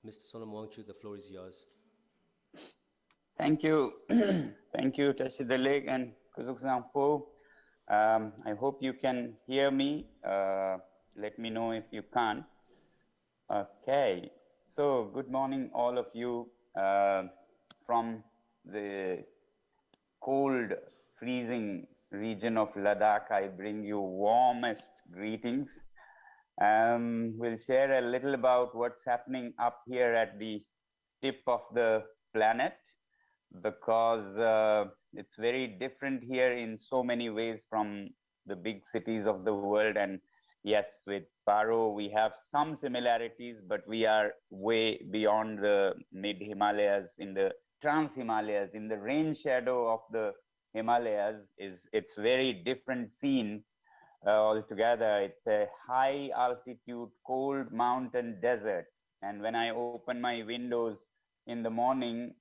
Mr. Sonam Wangchuk, the floor is yours. Thank you. Thank you, Tashidaleg and Kuzuksampo. I hope you can hear me. Let me know if you can't. Okay. So, good morning, all of you. From the cold, freezing region of Ladakh, I bring you warmest greetings. We'll share a little about what's happening up here at the tip of the planet, because it's very different here in so many ways from the big cities of the world. And yes, with Paro, we have some similarities, but we are way beyond the mid Himalayas, in the trans Himalayas, in the rain shadow of the Himalayas. It's very different scene altogether. It's a high altitude, cold mountain desert. And when I open my windows in the morning,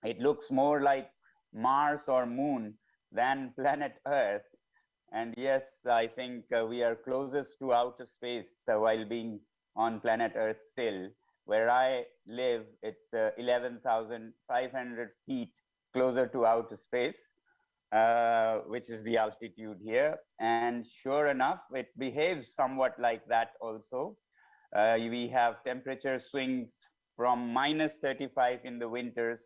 it looks more like Mars or Moon than planet Earth. And yes, I think we are closest to outer space while being on planet Earth still. Where I live, it's 11,500 feet closer to outer space, which is the altitude here. And sure enough, it behaves somewhat like that also. We have temperature swings from minus 35 in the winters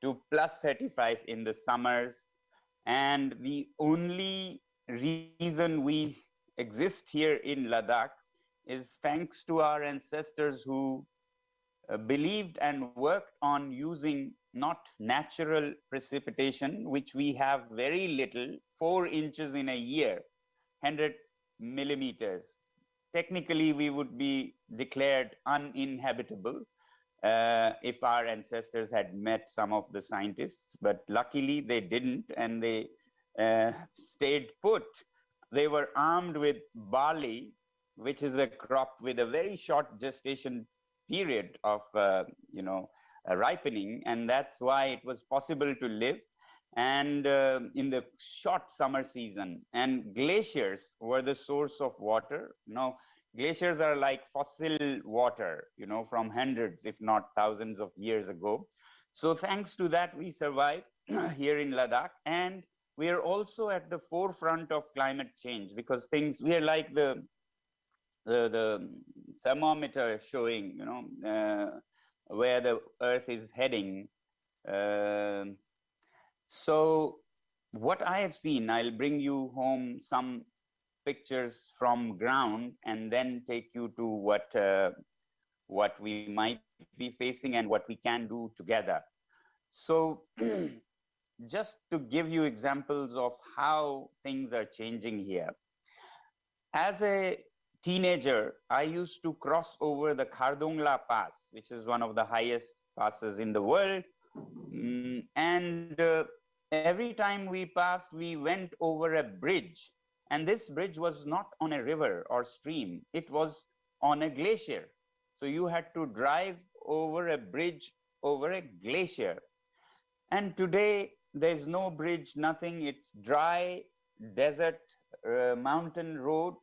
to plus 35 in the summers. And the only reason we exist here in Ladakh is thanks to our ancestors who believed and worked on using not natural precipitation, which we have very little, 4 inches in a year, 100 millimeters. Technically, we would be declared uninhabitable if our ancestors had met some of the scientists, but luckily they didn't, and they stayed put. They were armed with barley, which is a crop with a very short gestation period of ripening, and that's why it was possible to live. And in the short summer season, and glaciers were the source of water. Glaciers are like fossil water, from hundreds, if not thousands of years ago. So thanks to that, we survive here in Ladakh. And we are also at the forefront of climate change, because we are like the thermometer showing, where the earth is heading. So what I have seen, I'll bring you home some pictures from ground and then take you to what we might be facing and what we can do together. So just to give you examples of how things are changing here. As a teenager, I used to cross over the Khardungla Pass, which is one of the highest passes in the world. And every time we passed, we went over a bridge. And this bridge was not on a river or stream, it was on a glacier. So you had to drive over a bridge over a glacier. And today, there's no bridge, nothing. It's dry, desert, mountain road.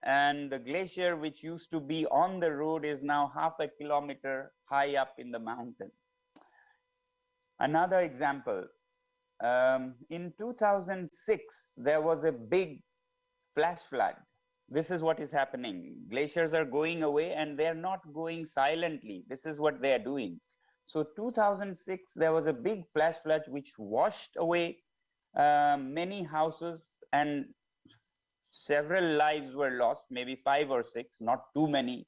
And the glacier, which used to be on the road, is now half a kilometer high up in the mountain. Another example, in 2006, there was a big flash flood. This is what is happening. Glaciers are going away, and they're not going silently. This is what they are doing. So 2006, there was a big flash flood which washed away many houses, and several lives were lost, maybe 5 or 6, not too many.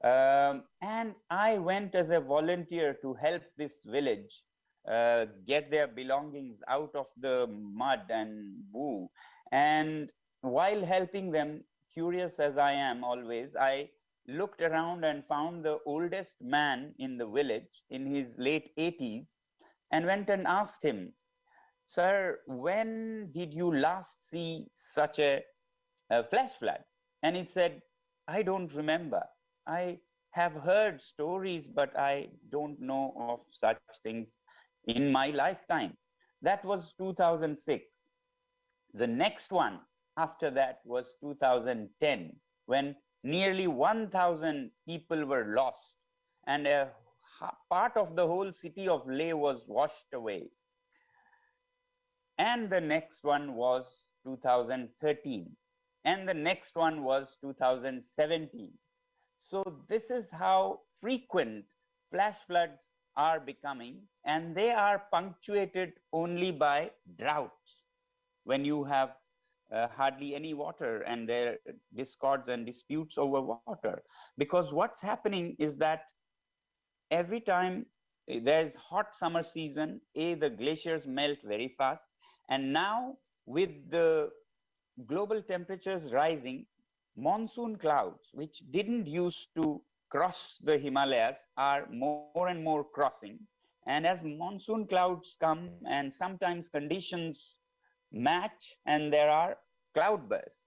And I went as a volunteer to help this village get their belongings out of the mud and boo. And while helping them, curious as I am always, I looked around and found the oldest man in the village in his late 80s and went and asked him, "Sir, when did you last see such a flash flood?" And he said, "I don't remember. I have heard stories, but I don't know of such things in my lifetime." That was 2006. The next one after that was 2010, when nearly 1,000 people were lost. and a part of the whole city of Leh was washed away. And the next one was 2013, and the next one was 2017. So this is how frequent flash floods are becoming, and they are punctuated only by droughts, when you have hardly any water and there are discords and disputes over water. Because what's happening is that every time there's hot summer season, the glaciers melt very fast, and now with the global temperatures rising, monsoon clouds, which didn't used to cross the Himalayas, are more and more crossing. And as monsoon clouds come, and sometimes conditions match, and there are cloud bursts.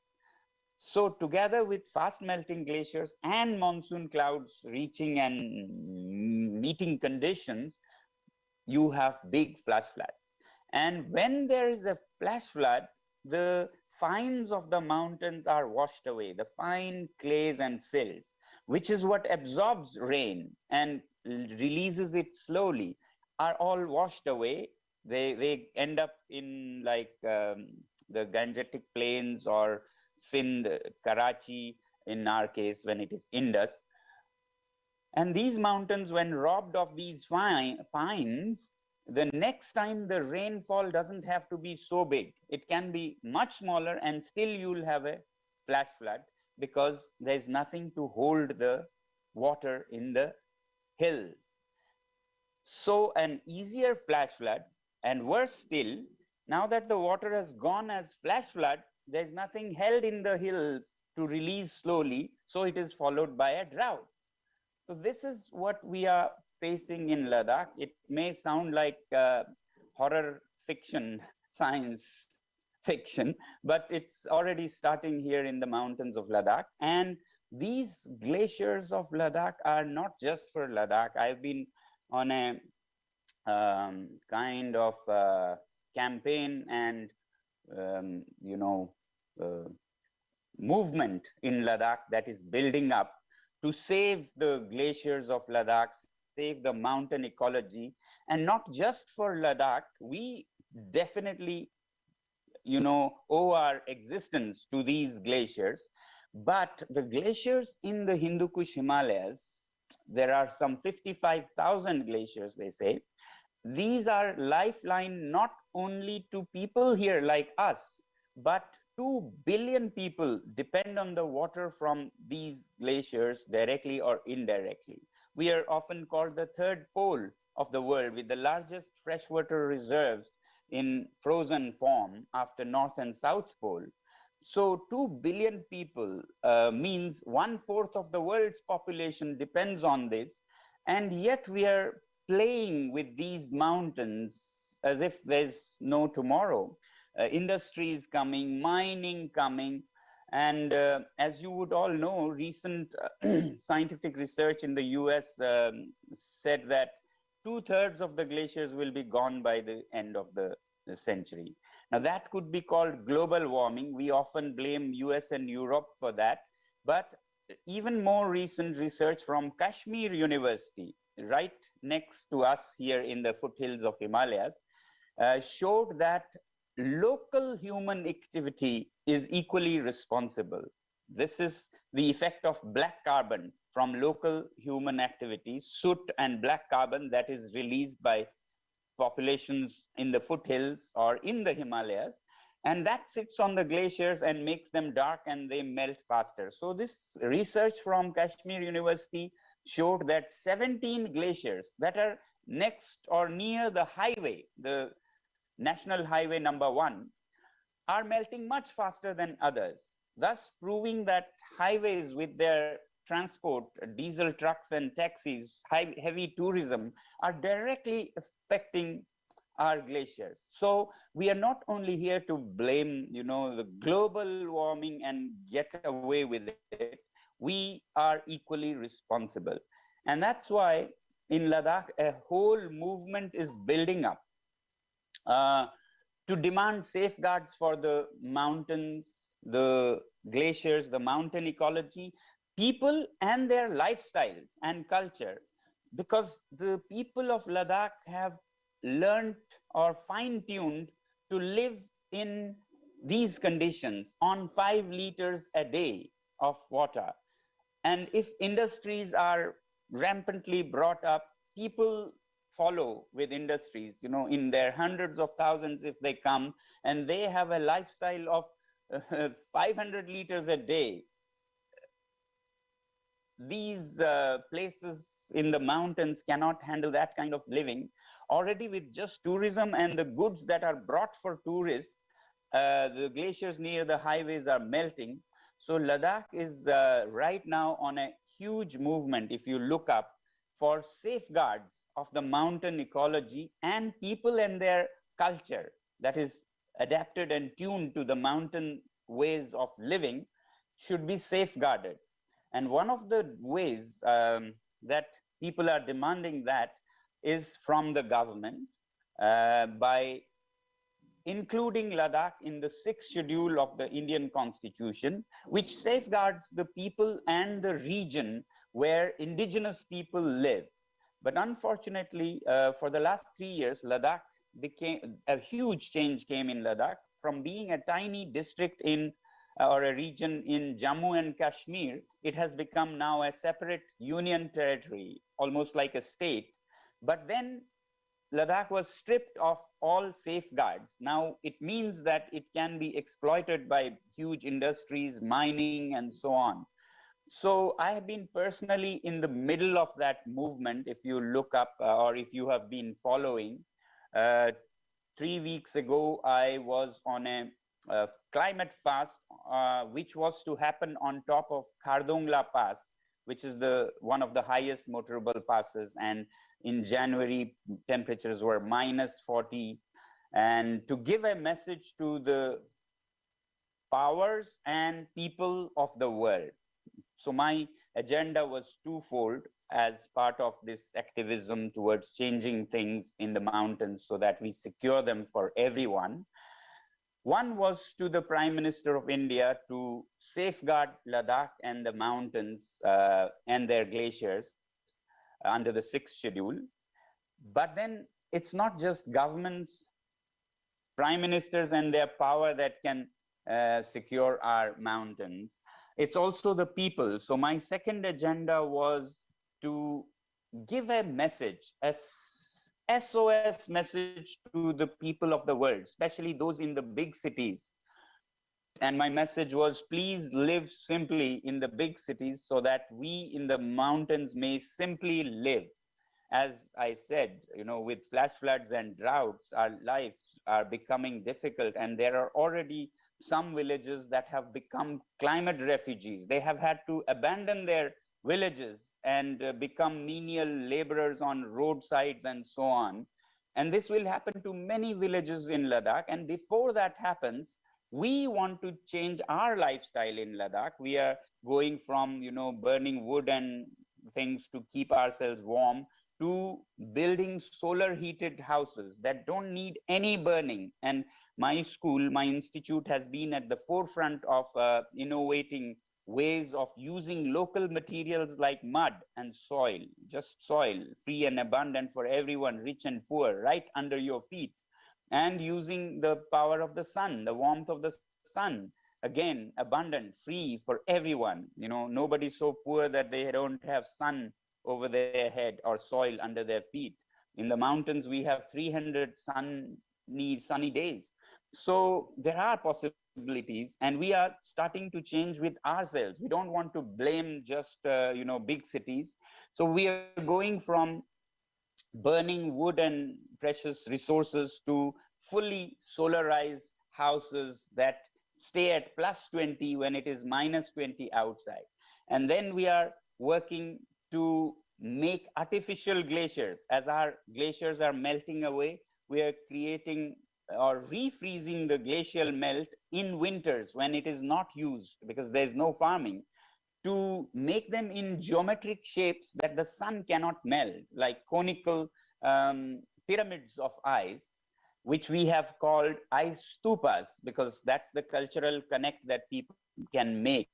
So together with fast melting glaciers and monsoon clouds reaching and meeting conditions, you have big flash floods. And when there is a flash flood, the fines of the mountains are washed away, the fine clays and silts, which is what absorbs rain and releases it slowly, are all washed away. They end up in like the Gangetic plains or Sindh, Karachi, in our case, when it is Indus. And these mountains, when robbed of these fines, the next time the rainfall doesn't have to be so big. It can be much smaller, and still you'll have a flash flood because there's nothing to hold the water in the hills. So an easier flash flood, and worse still, now that the water has gone as flash flood, there's nothing held in the hills to release slowly, so it is followed by a drought. So this is what we are facing in Ladakh. It may sound like horror fiction, science fiction, but it's already starting here in the mountains of Ladakh. And these glaciers of Ladakh are not just for Ladakh. I've been on a kind of campaign and uh, movement in Ladakh that is building up to save the glaciers of Ladakh, save the mountain ecology, and not just for Ladakh. We definitely, owe our existence to these glaciers. But the glaciers in the Hindu Kush Himalayas, there are some 55,000 glaciers, they say. These are lifeline not only to people here like us, but 2 billion people depend on the water from these glaciers directly or indirectly. We are often called the third pole of the world, with the largest freshwater reserves in frozen form after North and South Pole. So 2 billion people means 1/4 of the world's population depends on this. And yet we are playing with these mountains as if there's no tomorrow. Industries coming, mining coming, and as you would all know, recent scientific research in the US said that 2/3 of the glaciers will be gone by the end of the century. Now that could be called global warming. We often blame US and Europe for that, but even more recent research from Kashmir University, right next to us here in the foothills of Himalayas, showed that local human activity is equally responsible. This is the effect of black carbon from local human activity, soot and black carbon that is released by populations in the foothills or in the Himalayas. And that sits on the glaciers and makes them dark, and they melt faster. So this research from Kashmir University showed that 17 glaciers that are next or near the highway, the National Highway #1, are melting much faster than others, thus proving that highways with their transport, diesel trucks and taxis, heavy tourism, are directly affecting our glaciers. So we are not only here to blame, the global warming and get away with it. We are equally responsible. And that's why in Ladakh, a whole movement is building up to demand safeguards for the mountains, the glaciers, the mountain ecology, people and their lifestyles and culture. because the people of Ladakh have learned or fine-tuned to live in these conditions on 5 liters a day of water. And if industries are rampantly brought up, people follow with industries, in their hundreds of thousands if they come, and they have a lifestyle of 500 liters a day. These places in the mountains cannot handle that kind of living. Already with just tourism and the goods that are brought for tourists, the glaciers near the highways are melting. So Ladakh is right now on a huge movement, if you look up, for safeguards of the mountain ecology and people and their culture that is adapted and tuned to the mountain ways of living should be safeguarded. And one of the ways that people are demanding that is from the government by including Ladakh in the sixth schedule of the Indian Constitution, which safeguards the people and the region where indigenous people live. But unfortunately, for the last 3 years, Ladakh became a huge change came in Ladakh from being a tiny district in or a region in Jammu and Kashmir. It has become now a separate union territory, almost like a state. But then Ladakh was stripped of all safeguards. Now it means that it can be exploited by huge industries, mining, and so on. So I have been personally in the middle of that movement. If you look up or if you have been following, uh, 3 weeks ago, I was on a climate fast, which was to happen on top of Khardongla Pass, which is the one of the highest motorable passes. And in January, temperatures were -40. And to give a message to the powers and people of the world. So my agenda was twofold as part of this activism towards changing things in the mountains so that we secure them for everyone. One was to the Prime Minister of India to safeguard Ladakh and the mountains and their glaciers under the sixth schedule. But then it's not just governments, prime ministers, and their power that can secure our mountains. It's also the people. So my second agenda was to give a message, a SOS message to the people of the world, especially those in the big cities. And my message was, please live simply in the big cities so that we in the mountains may simply live. As I said, with flash floods and droughts, our lives are becoming difficult, and there are already some villages that have become climate refugees. They have had to abandon their villages and become menial laborers on roadsides and so on. And this will happen to many villages in Ladakh. And before that happens, we want to change our lifestyle in Ladakh. We are going from, burning wood and things to keep ourselves warm to building solar heated houses that don't need any burning. And my school, my institute has been at the forefront of innovating ways of using local materials like mud and soil, just soil, free and abundant for everyone, rich and poor, right under your feet. And using the power of the sun, the warmth of the sun, again, abundant, free for everyone. Nobody's so poor that they don't have sun over their head or soil under their feet. In the mountains, we have 300 sunny days. So there are possibilities, and we are starting to change with ourselves. We don't want to blame just big cities. So we are going from burning wood and precious resources to fully solarized houses that stay at +20 when it is -20 outside. And then we are working to make artificial glaciers. As our glaciers are melting away, we are creating or refreezing the glacial melt in winters when it is not used because there's no farming, to make them in geometric shapes that the sun cannot melt, like conical pyramids of ice, which we have called ice stupas, because that's the cultural connect that people can make.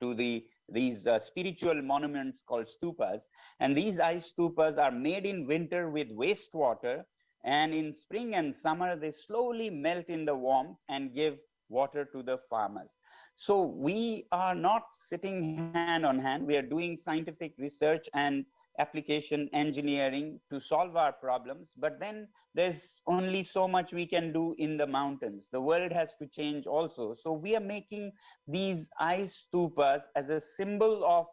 to these spiritual monuments called stupas. And these ice stupas are made in winter with wastewater, and in spring and summer they slowly melt in the warmth and give water to the farmers. So we are not sitting hand on hand. We are doing scientific research and application engineering to solve our problems, but then there's only so much we can do in the mountains. The world has to change also. So we are making these ice stupas as a symbol of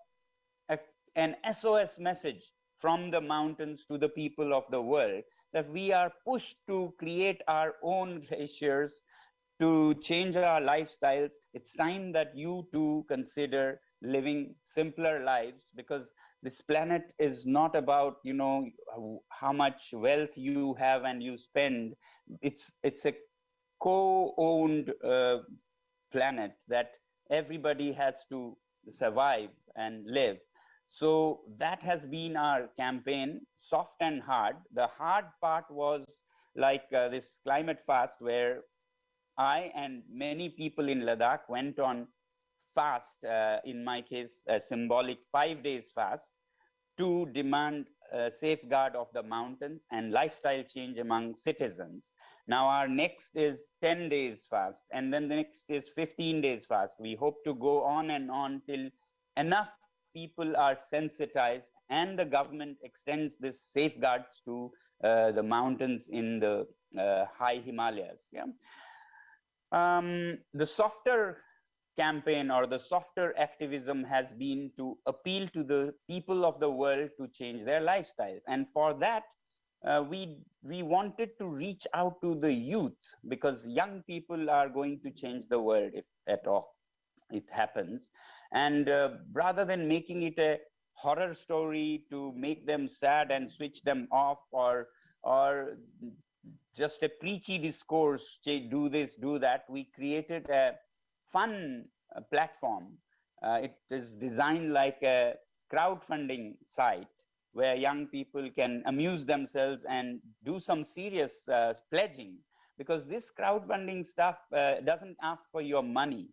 a, an SOS message from the mountains to the people of the world, that we are pushed to create our own glaciers, to change our lifestyles. It's time that you too consider living simpler lives, because this planet is not about, you know, how much wealth you have and you spend. It's a co-owned planet that everybody has to survive and live. So that has been our campaign, soft and hard. The hard part was like this climate fast, where I and many people in Ladakh went on fast, in my case, a symbolic 5 days fast, to demand safeguard of the mountains and lifestyle change among citizens. Now, our next is 10 days fast, and then the next is 15 days fast. We hope to go on and on till enough people are sensitized and the government extends this safeguards to the mountains in the high Himalayas. Yeah. The softer campaign or the softer activism has been to appeal to the people of the world to change their lifestyles. And for that, we wanted to reach out to the youth, because young people are going to change the world if at all it happens. And rather than making it a horror story to make them sad and switch them off, or just a preachy discourse, do this, do that, we created a fun platform. It is designed like a crowdfunding site where young people can amuse themselves and do some serious pledging, because this crowdfunding stuff doesn't ask for your money,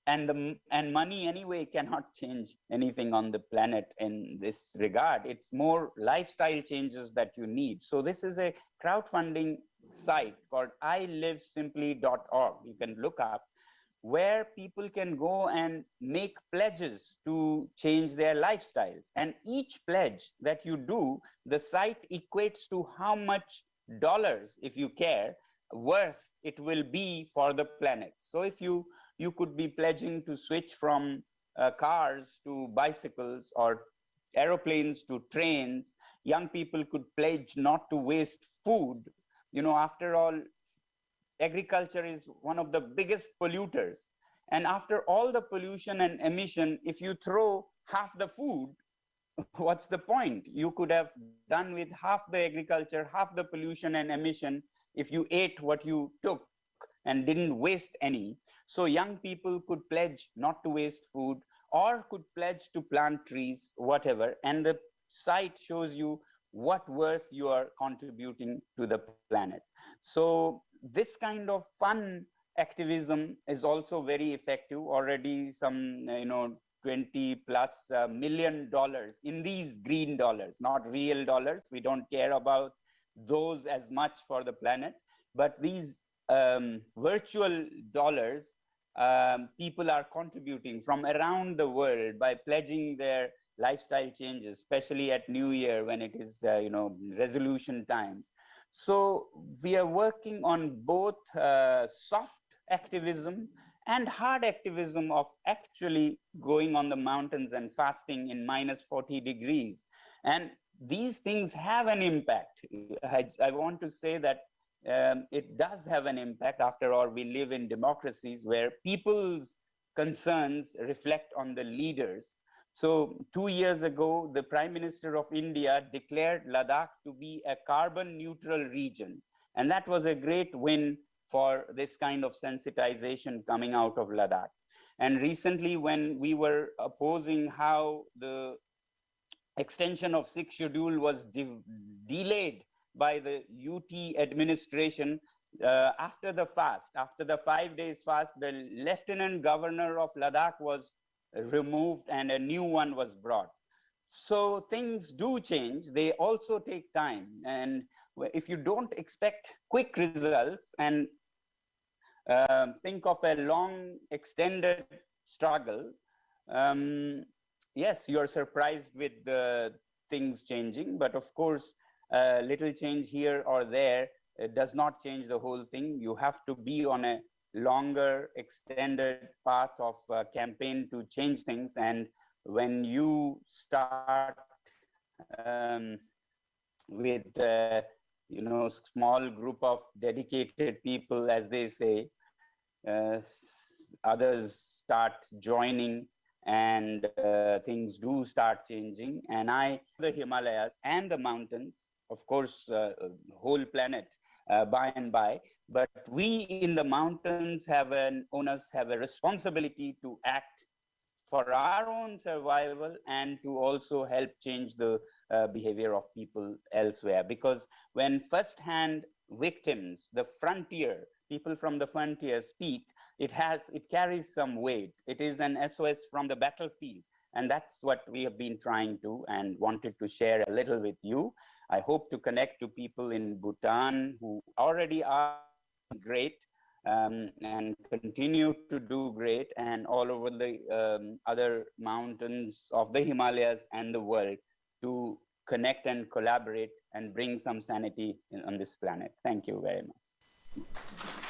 and money anyway cannot change anything on the planet in this regard. It's more lifestyle changes that you need. So this is a crowdfunding site called ilivesimply.org. You can look up, where people can go and make pledges to change their lifestyles. And each pledge that you do, the site equates to how much dollars, if you care, worth it will be for the planet. So if you could be pledging to switch from cars to bicycles, or aeroplanes to trains. Young people could pledge not to waste food. You know, after all, agriculture is one of the biggest polluters. And after all the pollution and emission, if you throw half the food, what's the point? You could have done with half the agriculture, half the pollution and emission, if you ate what you took and didn't waste any. So young people could pledge not to waste food, or could pledge to plant trees, whatever. And the site shows you what worth you are contributing to the planet. So this kind of fun activism is also very effective. Already some, 20 plus $1 million in these green dollars, not real dollars. We don't care about those as much for the planet, but these virtual dollars, people are contributing from around the world by pledging their lifestyle changes, especially at New Year when it is, resolution times. So we are working on both soft activism and hard activism of actually going on the mountains and fasting in minus 40 degrees. And these things have an impact. I want to say that it does have an impact. After all, we live in democracies where people's concerns reflect on the leaders. So 2 years ago, the Prime Minister of India declared Ladakh to be a carbon neutral region. And that was a great win for this kind of sensitization coming out of Ladakh. And recently, when we were opposing how the extension of sixth schedule was delayed by the UT administration, after the 5 days fast, the Lieutenant Governor of Ladakh was removed and a new one was brought. So things do change. They also take time. And if you don't expect quick results and think of a long extended struggle, yes, you're surprised with the things changing, but of course, little change here or there does not change the whole thing. You have to be on a longer extended path of campaign to change things. And when you start with small group of dedicated people, as they say, others start joining, and things do start changing. And the Himalayas and the mountains, of course, whole planet by and by, but we in the mountains have an onus, have a responsibility to act for our own survival and to also help change the behavior of people elsewhere. Because when first-hand victims, the frontier, people from the frontier speak, it carries some weight. It is an SOS from the battlefield. And that's what we have been trying to and wanted to share a little with you. I hope to connect to people in Bhutan who already are great and continue to do great, and all over the other mountains of the Himalayas and the world, to connect and collaborate and bring some sanity on this planet. Thank you very much.